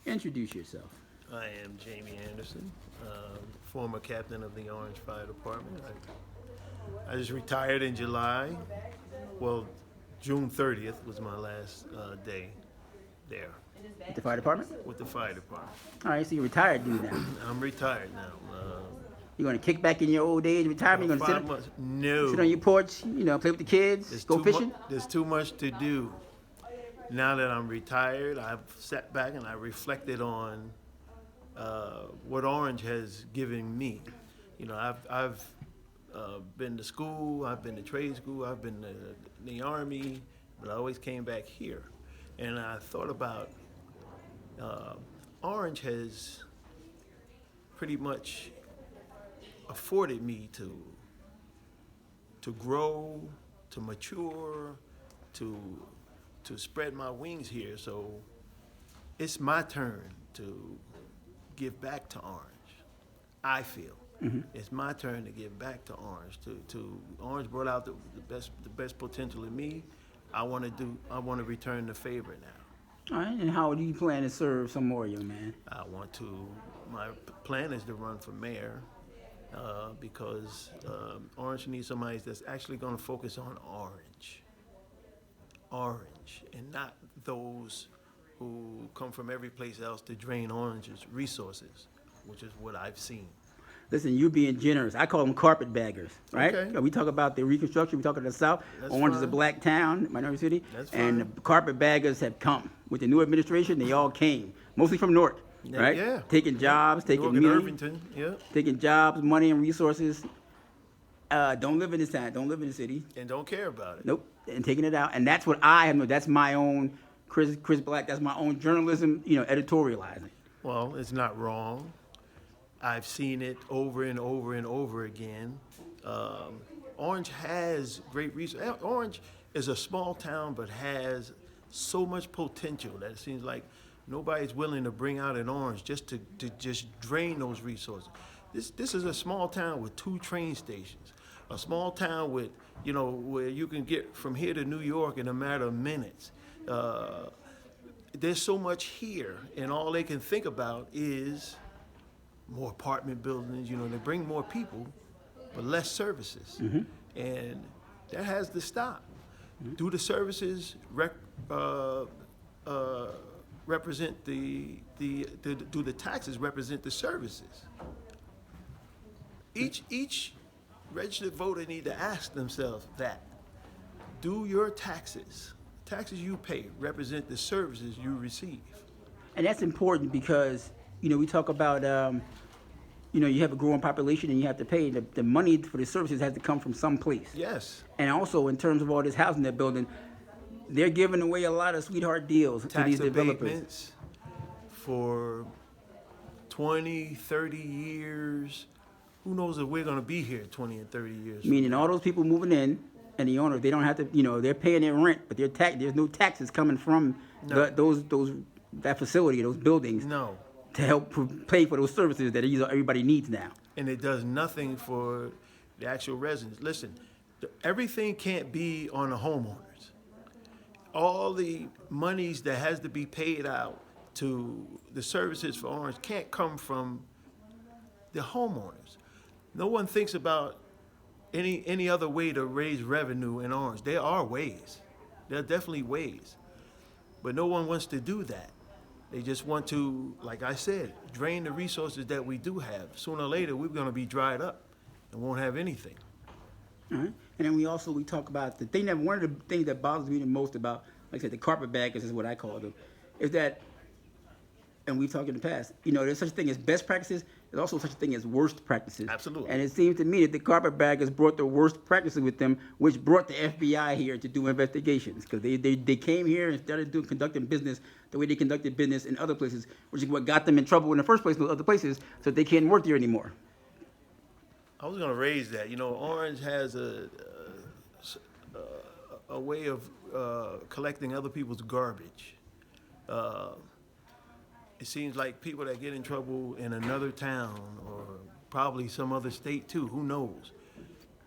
Introduce yourself. I am Jamie Anderson, former captain of the Orange Fire Department. I just retired in July. Well, June 30th was my last day there With the fire department? with the fire department. All right, so you're retired dude now. I'm retired now. You going to kick back in your old age retirement? You About going to 5 months. No. sit on your porch, play with the kids, go fishing? There's too much to do. Now that I'm retired, I've sat back and I reflected on what Orange has given me. I've been to school, I've been to trade school, I've been to the Army, but I always came back here. And I thought about Orange has pretty much afforded me to grow, to mature, to spread my wings here. So it's my turn to give back to Orange. I feel it's my turn to give back to Orange. To Orange brought out the best potential in me. I want to return the favor now. All right, and how do you plan to serve some more, young man? My plan is to run for mayor because Orange needs somebody that's actually going to focus on Orange, and not those who come from every place else to drain Orange's resources, which is what I've seen. Listen, you're being generous. I call them carpetbaggers, right? Okay. We talk about the Reconstruction. We talk about the South. That's Orange is a fine. black town, minority city. That's and fine. the carpetbaggers have come. With the new administration, they all came, mostly from Newark, right? Yeah. Taking jobs, taking Newark and money, Irvington, yeah. taking jobs, money, and resources. Don't live in this town. Don't live in the city. And don't care about it. Nope. And taking it out. And that's what I have. That's my own, Chris Black, that's my own journalism, editorializing. Well, it's not wrong. I've seen it over and over and over again. Orange has great resources. Orange is a small town, but has so much potential that it seems like nobody's willing to bring out an Orange just to just drain those resources. This is a small town with 2 train stations. A small town with, where you can get from here to New York in a matter of minutes. There's so much here, and all they can think about is more apartment buildings. They bring more people, but less services. And that has to stop. Do the services represent do the taxes represent the services? Each registered voter need to ask themselves that. Do your taxes you pay represent the services you receive? And that's important because, we talk about, you have a growing population and you have to pay. The money for the services has to come from some place. Yes. And also, in terms of all this housing they're building, they're giving away a lot of sweetheart deals to these Tax developers. abatements for 20, 30 years. Who knows if we're going to be here 20 and 30 years? Meaning all those people moving in and the owners, they don't have to, they're paying their rent, but there's no taxes coming from No. that facility, those buildings. No. To help pay for those services that everybody needs now. And it does nothing for the actual residents. Listen, everything can't be on the homeowners. All the monies that has to be paid out to the services for Orange can't come from the homeowners. No one thinks about any other way to raise revenue in Orange. There are ways. There are definitely ways. But no one wants to do that. They just want to, like I said, drain the resources that we do have. Sooner or later, we're going to be dried up and won't have anything. All right. And then we talk about one of the things that bothers me the most about, like I said, the carpetbaggers is what I call them, is that, and we've talked in the past, there's such a thing as best practices. There's also such a thing as worst practices. Absolutely. And it seems to me that the carpetbaggers brought the worst practices with them, which brought the FBI here to do investigations. Because they came here and started conducting business the way they conducted business in other places, which is what got them in trouble in the first place in other places, so they can't work there anymore. I was going to raise that. Orange has a way of collecting other people's garbage. It seems like people that get in trouble in another town or probably some other state too, who knows,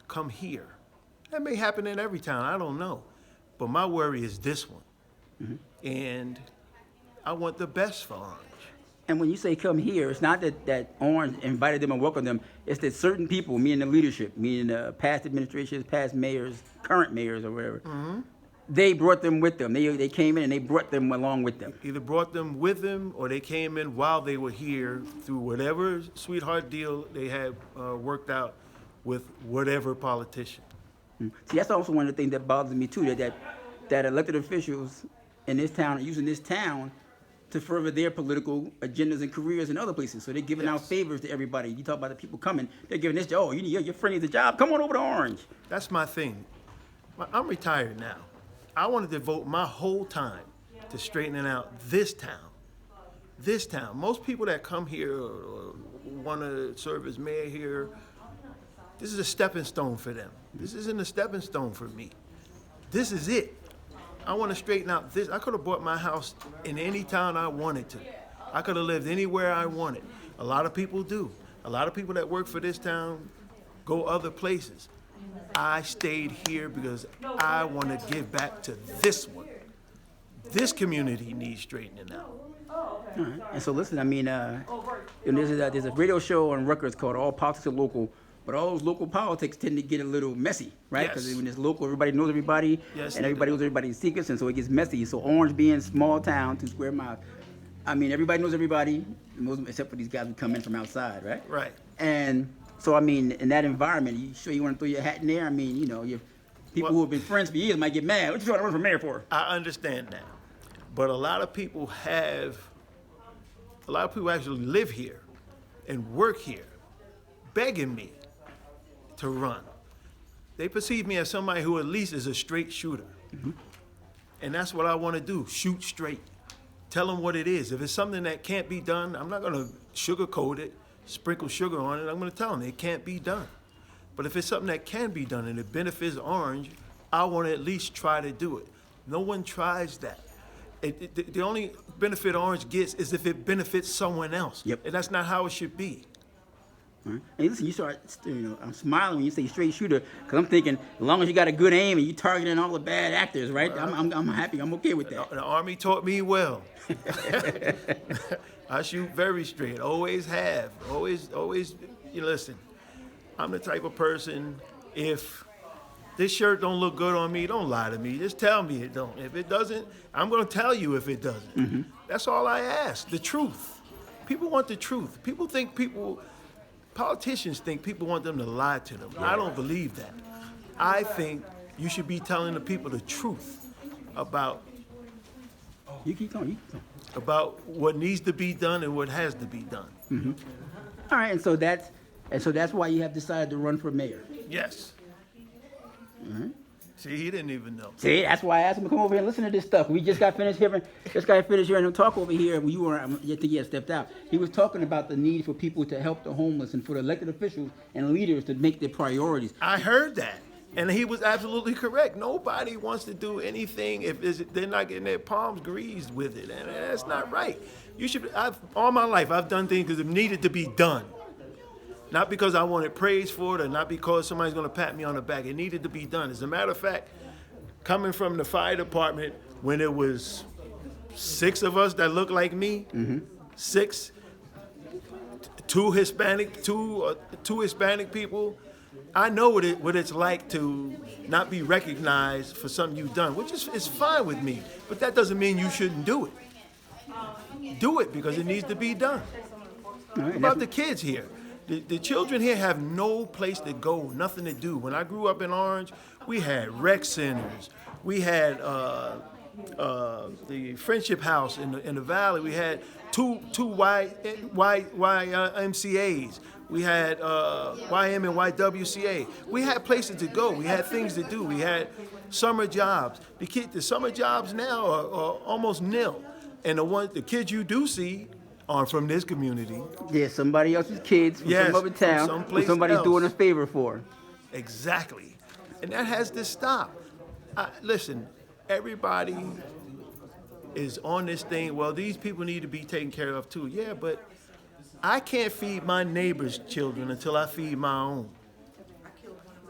come here. That may happen in every town, I don't know. But my worry is this one. And I want the best for Orange. And when you say come here, it's not that Orange invited them and welcomed them. It's that certain people, meaning the leadership, meaning past administrations, past mayors, current mayors, or whatever, they brought them with them. They came in and they brought them along with them. Either brought them with them or they came in while they were here through whatever sweetheart deal they had worked out with whatever politician. See, that's also one of the things that bothers me too. That elected officials in this town are using this town to further their political agendas and careers in other places. So they're giving out favors to everybody. You talk about the people coming, they're giving this, oh, your friend needs a job, come on over to Orange. That's my thing. I'm retired now. I wanted to devote my whole time to straightening out this town. This town. Most people that come here or want to serve as mayor here, this is a stepping stone for them. This isn't a stepping stone for me. This is it. I want to straighten out this. I could have bought my house in any town I wanted to. I could have lived anywhere I wanted. A lot of people do. A lot of people that work for this town go other places. I stayed here because I want to give back to this one. This community needs straightening out. All right. And so listen, I mean, and there's a radio show on Rutgers called All Politics Are Local. But all those local politics tend to get a little messy, right? Because when it's local, everybody knows everybody, and everybody knows everybody's secrets, and so it gets messy. So Orange being small town, 2 square miles, I mean, everybody knows everybody, except for these guys who come in from outside, right? Right. And so, I mean, in that environment, you sure you want to throw your hat in there? I mean, people who have been friends for years might get mad. What you trying to run for mayor for? I understand that. But a lot of people actually live here and work here, begging me to run. They perceive me as somebody who at least is a straight shooter. And that's what I want to do, shoot straight. Tell them what it is. If it's something that can't be done, I'm not going to sugarcoat it, sprinkle sugar on it. I'm going to tell them it can't be done. But if it's something that can be done and it benefits Orange, I want to at least try to do it. No one tries that. The only benefit Orange gets is if it benefits someone else. Yep. And that's not how it should be. Right. And listen, I'm smiling when you say straight shooter, because I'm thinking, as long as you got a good aim and you targeting all the bad actors, right? I'm happy. I'm okay with that. The Army taught me well. I shoot very straight. Always have. Always. You listen. I'm the type of person. If this shirt don't look good on me, don't lie to me. Just tell me it don't. If it doesn't, I'm gonna tell you if it doesn't. That's all I ask. The truth. People want the truth. Politicians think people want them to lie to them. I don't believe that. I think you should be telling the people the truth about You keep going. about what needs to be done and what has to be done. All right, and so that's why you have decided to run for mayor. Yes. See, he didn't even know. See, that's why I asked him to come over here and listen to this stuff. We just got finished hearing him talk over here. When you were, I think he had stepped out. He was talking about the need for people to help the homeless and for the elected officials and leaders to make their priorities. I heard that, and he was absolutely correct. Nobody wants to do anything if they're not getting their palms greased with it, and that's not right. You should. All my life, I've done things because it needed to be done. Not because I wanted praise for it or not because somebody's going to pat me on the back. It needed to be done. As a matter of fact, coming from the fire department when it was 6 of us that looked like me, 6, two Hispanic people, I know what it's like to not be recognized for something you've done, which is fine with me. But that doesn't mean you shouldn't do it. Do it because it needs to be done. What about the kids here? The children here have no place to go, nothing to do. When I grew up in Orange, we had rec centers. We had the Friendship House in the Valley. We had two YMCAs. We had YM and YWCA. We had places to go. We had things to do. We had summer jobs. The summer jobs now are almost nil. And the kids you do see are from this community. Yeah, somebody else's kids from some other town who somebody's doing a favor for. Exactly. And that has to stop. Listen, everybody is on this thing, well, these people need to be taken care of too. Yeah, but I can't feed my neighbor's children until I feed my own.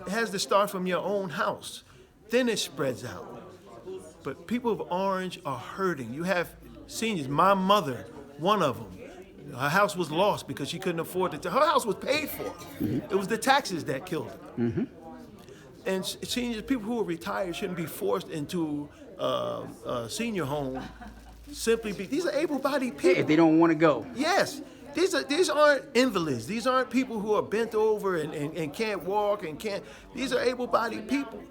It has to start from your own house. Then it spreads out. But people of Orange are hurting. You have Seniors, my mother, one of them, her house was lost because she couldn't afford it. Her house was paid for. It was the taxes that killed her. And seniors, people who are retired shouldn't be forced into a senior home simply these are able-bodied people. If they don't want to go. Yes. These aren't invalids. These aren't people who are bent over and can't walk and can't. These are able-bodied people.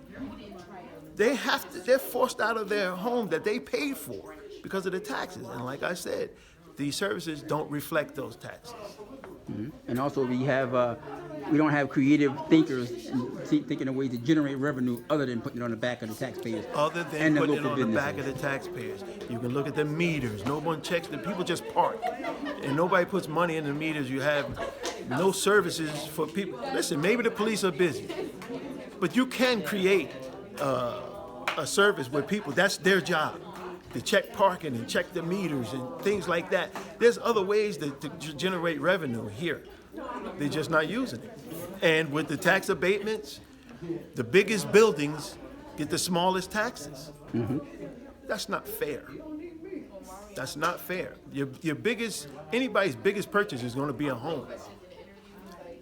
They're forced out of their home that they paid for because of the taxes. And like I said, these services don't reflect those taxes. And also we don't have creative thinkers thinking of ways to generate revenue other than putting it on the back of the taxpayers. Other than and putting it local on the back businesses. of the taxpayers. You can look at the meters. No one checks them. People just park. And nobody puts money in the meters. You have no services for people. Listen, maybe the police are busy. But you can create a service where people, that's their job. To check parking and check the meters and things like that. There's other ways to generate revenue here. They're just not using it. And with the tax abatements, the biggest buildings get the smallest taxes. That's not fair. That's not fair. Anybody's biggest purchase is going to be a home.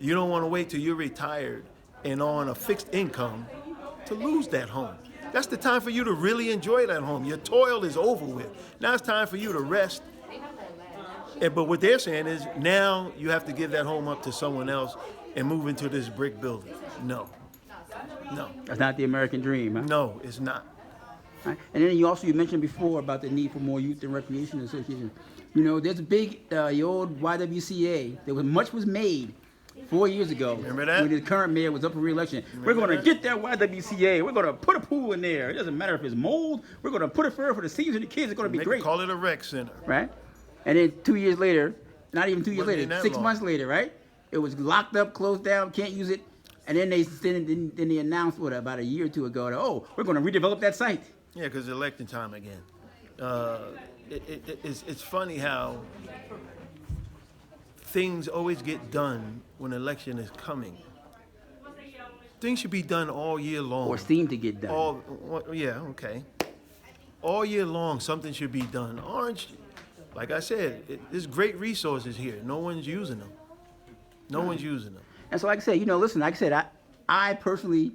You don't want to wait till you're retired and on a fixed income to lose that home. That's the time for you to really enjoy that home. Your toil is over with. Now it's time for you to rest. But what they're saying is now you have to give that home up to someone else and move into this brick building. No. That's not the American dream, huh? No, it's not. Right. And then you mentioned before about the need for more youth and recreation associations. You know, there's a big, the old YWCA. Much was made 4 years ago. Remember that? When the current mayor was up for re-election. We're going to get that YWCA. We're going to put a pool in there. It doesn't matter if it's mold. We're going to put it for the seniors and the kids. It's going to be great. Call it a rec center. Right? And then 2 years later, not even 2 years Wasn't even later, that 6 long. months later, right? It was locked up, closed down, can't use it. And then they announced, about a year or two ago, that, we're going to redevelop that site. Yeah, because election time again. It's funny how things always get done when election is coming. Things should be done all year long. Or seem to get done. Okay. All year long, something should be done. Orange, like I said, there's great resources here. No one's using them. No one's using them. And so, like I said, like I said, I personally,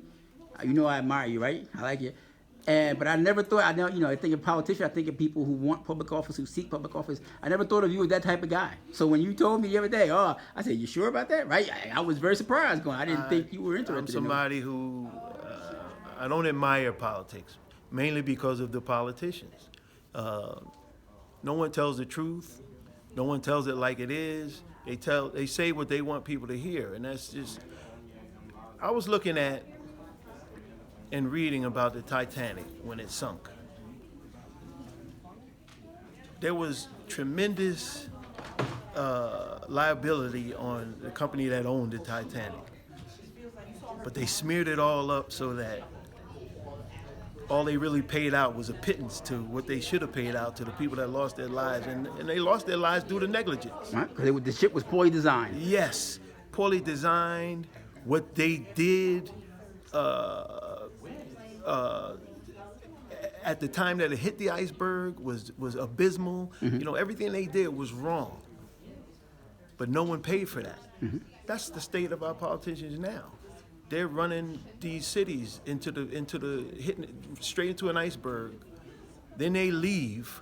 I admire you, right? I like you. But I never thought, I think of politicians, I think of people who want public office, who seek public office. I never thought of you as that type of guy. So when you told me the other day, I said, you sure about that, right? I was very surprised I didn't think you were interested I'm somebody who, I don't admire politics, mainly because of the politicians. No one tells the truth. No one tells it like it is. They say what they want people to hear, and that's just. I was looking at and reading about the Titanic when it sunk. There was tremendous liability on the company that owned the Titanic, but they smeared it all up so that all they really paid out was a pittance to what they should have paid out to the people that lost their lives, and they lost their lives due to negligence. Right? Because the ship was poorly designed. Yes, poorly designed. What they did at the time that it hit the iceberg was abysmal. Mm-hmm. Everything they did was wrong, but no one paid for that. Mm-hmm. That's the state of our politicians now. They're running these cities hitting straight into an iceberg. Then they leave,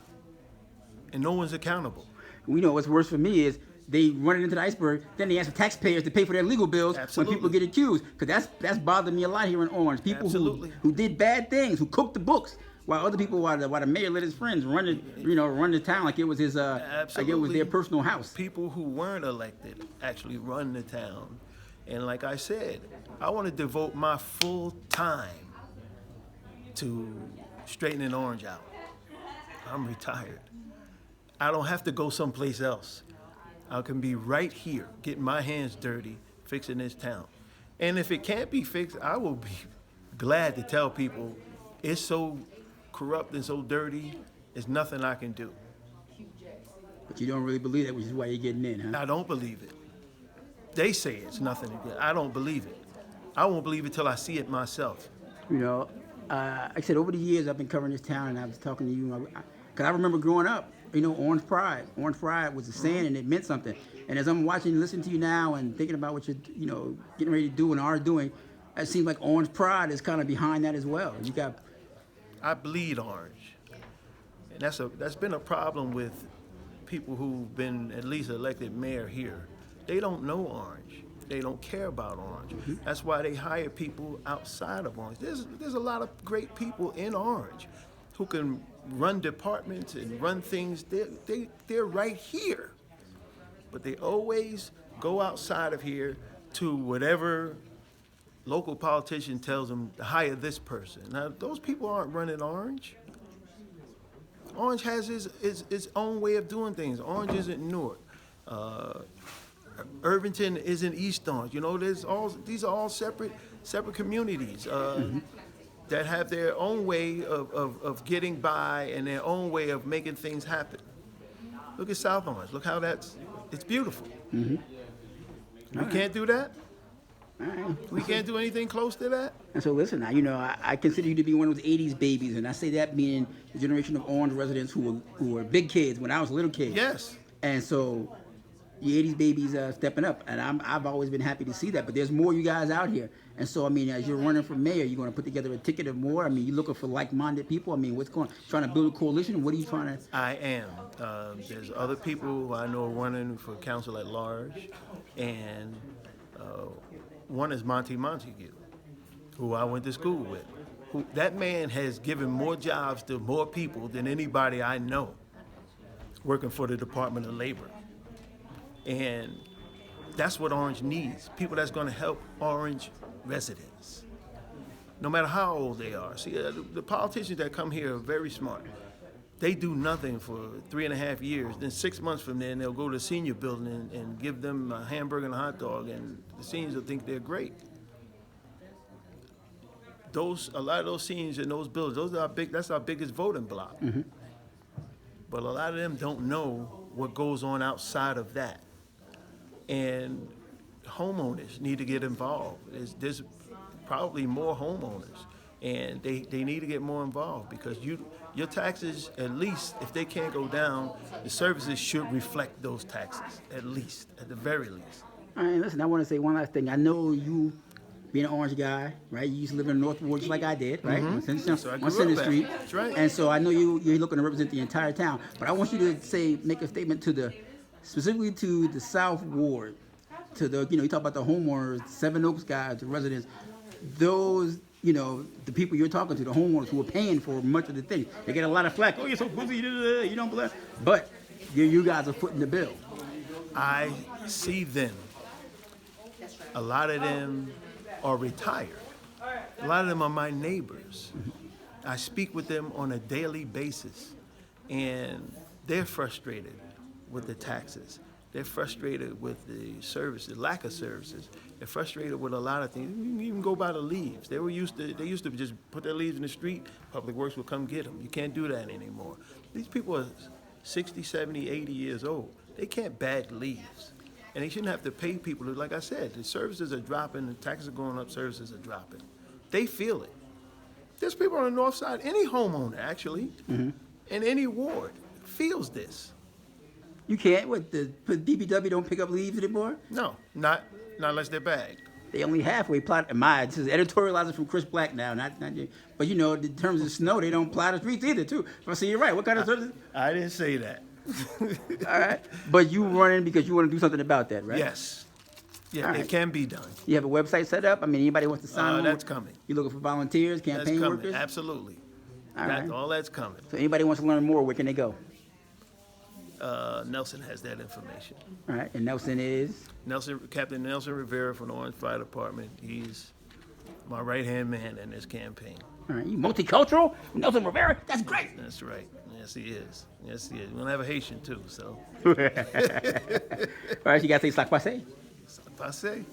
and no one's accountable. We know what's worse for me is they run it into the iceberg, then they ask the taxpayers to pay for their legal bills Absolutely. when people get accused. Because that's bothered me a lot here in Orange. People who did bad things, who cooked the books, while other people, while the mayor let his friends run the town like it was his, like it was their personal house. People who weren't elected actually run the town. And like I said, I want to devote my full time to straightening Orange out. I'm retired. I don't have to go someplace else. I can be right here, getting my hands dirty, fixing this town. And if it can't be fixed, I will be glad to tell people it's so corrupt and so dirty, there's nothing I can do. But you don't really believe that, which is why you're getting in, huh? I don't believe it. They say it's nothing to do. I don't believe it. I won't believe it till I see it myself. Like I said, over the years I've been covering this town, and I was talking to you, because I remember growing up, Orange Pride. Orange Pride was a saying, and it meant something. And as I'm watching, listening to you now, and thinking about what you're, getting ready to do and are doing, it seems like Orange Pride is kind of behind that as well. You got, I bleed orange, and that's been a problem with people who've been at least elected mayor here. They don't know orange. They don't care about orange. That's why they hire people outside of orange. There's a lot of great people in orange who can run departments and run things. They're right here, but they always go outside of here to whatever local politician tells them to hire this person. Now, those people aren't running orange. Orange has its own way of doing things. Orange isn't Newark. Irvington isn't East Orange. These are all separate communities that have their own way of getting by and their own way of making things happen. Look at South Orange. Look how it's beautiful. We can't do that. We can't do anything close to that. and so listen, I consider you to be one of those '80s babies, and I say that being the generation of Orange residents who were big kids when I was a little kid. Yes. And so, the '80s babies stepping up, and I've always been happy to see that. But there's more you guys out here, and so as you're running for mayor, you're going to put together a ticket of more. You looking for like-minded people. What's trying to build a coalition? What are you trying to? I am. There's other people who I know running for council at large, and one is Monty Montague, who I went to school with. That man has given more jobs to more people than anybody I know working for the Department of Labor. And that's what Orange needs, people that's going to help Orange residents, no matter how old they are. See, the politicians that come here are very smart. They do nothing for 3.5 years. Then 6 months from then, they'll go to the senior building and give them a hamburger and a hot dog, and the seniors will think they're great. A lot of those seniors in those buildings, that's our biggest voting block. But a lot of them don't know what goes on outside of that. And homeowners need to get involved. There's probably more homeowners, and they need to get more involved, because your taxes, at least if they can't go down, the services should reflect those taxes, at the very least. All right, listen, I want to say one last thing. I know you, being an Orange guy, right? You used to live in the North Ward just like I did, right? On Center Street. That's right. And so I know you're looking to represent the entire town. But I want you to make a statement specifically to the South Ward, to the, you talk about the homeowners, Seven Oaks guys, the residents, those, the people you're talking to, the homeowners who are paying for much of the things. They get a lot of flack. Oh, you're so pussy, you don't believe. But you guys are footing the bill. I see them. A lot of them are retired. A lot of them are my neighbors. I speak with them on a daily basis, and they're frustrated with the taxes. They're frustrated with the services, lack of services. They're frustrated with a lot of things. You can even go by the leaves. They used to just put their leaves in the street. Public Works will come get them. You can't do that anymore. These people are 60, 70, 80 years old. They can't bag leaves. And they shouldn't have to pay people. Like I said, the services are dropping, the taxes are going up, services are dropping. They feel it. There's people on the north side, any homeowner actually, in any ward feels this. You can't. The DPW don't pick up leaves anymore? No, not unless they're bagged. They only halfway plot. This is editorializing from Chris Black now, not you. But in terms of snow, they don't plow the streets either, too. So you're right. What kind of services? I didn't say that. All right. But you running because you want to do something about that, right? Yes. Yeah, All right. It can be done. You have a website set up? Anybody wants to sign on? That's coming. You looking for volunteers, campaign That's coming. workers? Absolutely. All right. All that's coming. So anybody wants to learn more, where can they go? Nelson has that information. All right. And Nelson is? Captain Nelson Rivera from the Orange Fire Department. He's my right-hand man in this campaign. All right. You multicultural? Nelson Rivera? That's great. That's right. Yes, he is. Yes, he is. We're going to have a Haitian, too, so. All right. You got to say, "Sac passe." Passe.